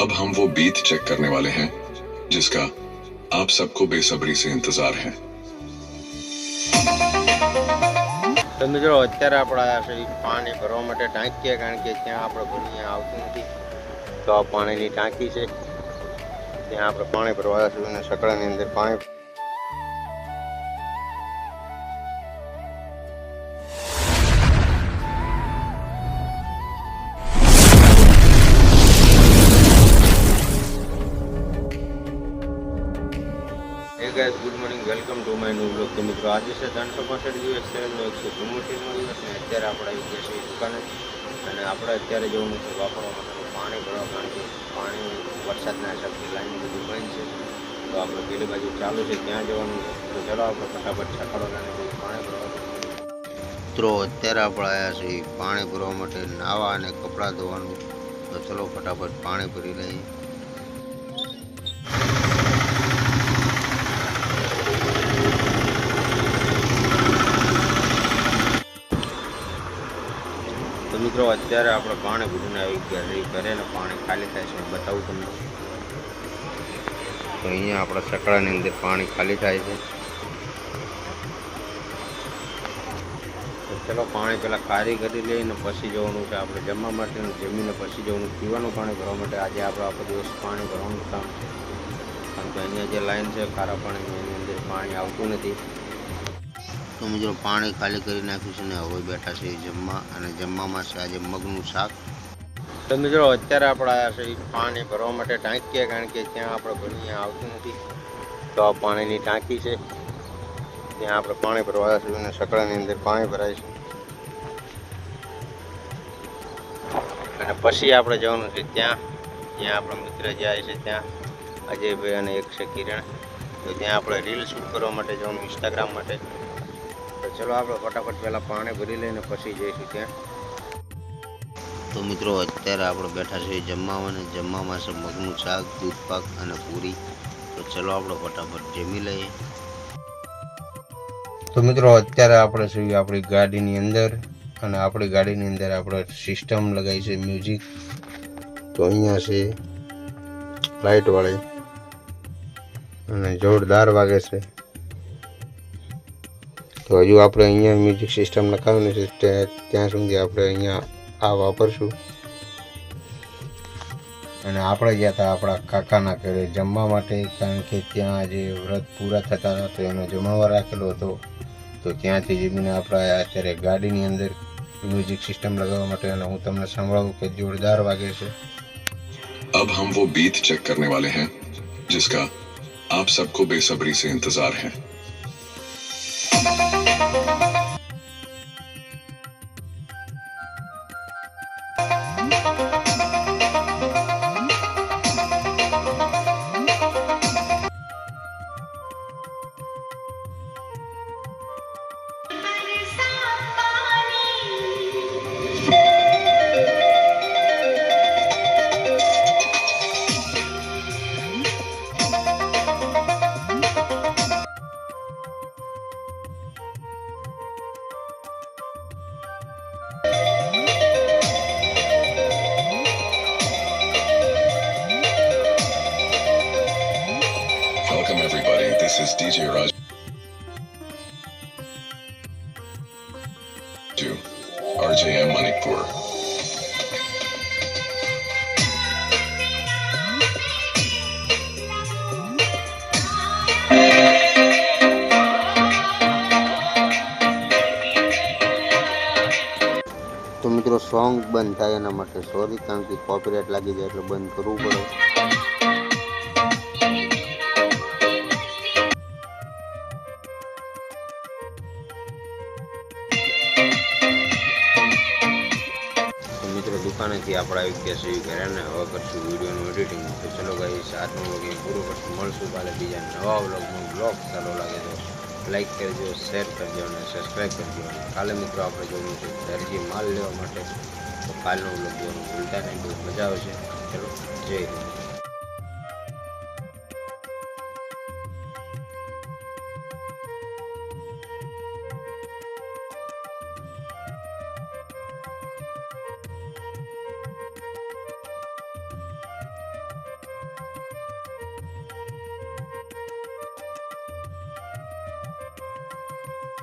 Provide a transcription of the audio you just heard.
अब हम वो बीत चेक करने वाले हैं जिसका आप सबको बेसब्री से इंतजार है। तो मित्रों અત્યારે આપણે આવ્યા છે પાણી ભરવા માટે ટાંકીએ, કારણ કે ત્યાં આપણે ભણીએ આવતું નથી, તો આ પાણીની ટાંકી છે, ત્યાં આપણે પાણી ભરવા આવ્યા છીએ અને સકડાની અંદર પાણી guys good morning, welcome to my new blog. તો મિત્રો આજે છે 365 દિવસ ચેનલનો 174મો દિવસ અને અત્યારે આપણે આવી ગયા છીએ દુકાને અને આપણે અત્યારે જવાનું છે વાપરવા માટેનું પાણી ભરવા, કારણ કે પાણી વરસાદના હિસાબથી લાઈન બધું બંધ છે, તો આપણે પેલી બાજુ ચાલુ છે ત્યાં જવાનું છે। તો ચલો આપણે ફટાફટ છકડોને બધું પાણી ભરવા। મિત્રો અત્યારે આપણે આવ્યા છીએ પાણી ભરવા માટે, નાવા અને કપડાં ધોવાનું, તો ચલો ફટાફટ પાણી ભરી લઈએ। તો મિત્રો અત્યારે આપણે પાણી ભરીને આવી ગયા છે ઘરે ને પાણી ખાલી થાય છે, બતાવું તમને। તો અહીંયા આપણા સકડાની અંદર પાણી ખાલી થાય છે, તો ચલો પાણી પહેલાં ખાલી કરી લઈને પછી જવાનું છે આપણે જમવા માટે, જમીને પછી જવાનું પીવાનું પાણી ભરવા માટે। આજે આપણે આખો દિવસ પાણી ભરવાનું કામ છે, કારણ કે અહીંયા જે લાઈન છે ખારા પાણીની એની અંદર પાણી આવતું નથી। તો મિત્રો પાણી ખાલી કરી નાખ્યું છે ને હવે બેઠા છે જમવા, અને જમવામાં છે આજે મગનું શાક। તો મિત્રો અત્યારે આપણે આવ્યા છે પાણી ભરવા માટે ટાંકીએ, કારણ કે ત્યાં આપણે ભણીએ આવતું નથી, તો આ પાણીની ટાંકી છે, ત્યાં આપણે પાણી ભરવા આવ્યા છીએ અને સકડાની અંદર પાણી ભરાય છે અને પછી આપણે જવાનું છે ત્યાં આપણા મિત્ર જાય છે, ત્યાં અજયભાઈ અને એક છે કિરણ, તો ત્યાં આપણે રીલ શૂટ કરવા માટે જવાનું ઇન્સ્ટાગ્રામ માટે। તો ચલો આપણે ફટાફટ પહેલાં પાણી ભરી લઈને પછી જઈશું ત્યાં। તો મિત્રો અત્યારે આપણે બેઠા છીએ જમવામાં, અને જમવામાં છે મગનું શાક, દૂધ પાક અને પૂરી। તો ચલો આપણે ફટાફટ જમી લઈએ। તો મિત્રો અત્યારે આપણે છીએ આપણી ગાડીની અંદર, અને આપણી ગાડીની અંદર આપણે સિસ્ટમ લગાવી છે મ્યુઝિક। તો અહીંયા છે લાઇટવાળી અને જોરદાર વાગે છે, તો હજુ આપણે અહીંયા મ્યુઝિક સિસ્ટમ લખાવવાની છે, ત્યાં સુધી આપણે અહીંયા આ વાપરશું। અને આપણે ગયા હતા આપણા કાકાના ઘરે જમવા માટે, કારણ કે ત્યાં આજે વ્રત પૂરા થતા હતા તો એનો જમણવાર રાખેલો હતો, તો ત્યાંથી જમીને આપણે અત્યારે ગાડીની અંદર મ્યુઝિક સિસ્ટમ લગાવવા માટે, અને હું તમને સંભળાવું કે જોરદાર વાગે છે। अब हम वो बीत चेक करने वाले हैं जिसका आप सबको बेसब्री से इंतजार है। Welcome everybody, this is DJ Raj to RJM Manikpur. તો મિત્રો સોંગ બંધ થાય એના માટે સોરી, કારણ કે કોપીરાઇટ લાગી જાય એટલે બંધ કરવું પડે। મિત્રો દુકાનેથી આપણે આવી ગયા છીએ ઘરે ને હવે કરશું વિડીયોનું એડિટિંગ। તો ચલો ગાઈસ આજનો વ્લોગ અહીં પૂરો કરશું, મળશું કાલે બીજા નવા વ્લોગમાં। વ્લોગ સારો લાગે તો લાઈક કરજો, શેર કરજો અને સબસ્ક્રાઈબ કરજો। અને કાલે મિત્રો આપણે જવાનું છે દરજી માલ લેવા માટે, તો કાલનો વ્લોગ જોવાનું ભૂલતા નહીં, બહુ મજા આવશે। ચલો જય હિન્દ।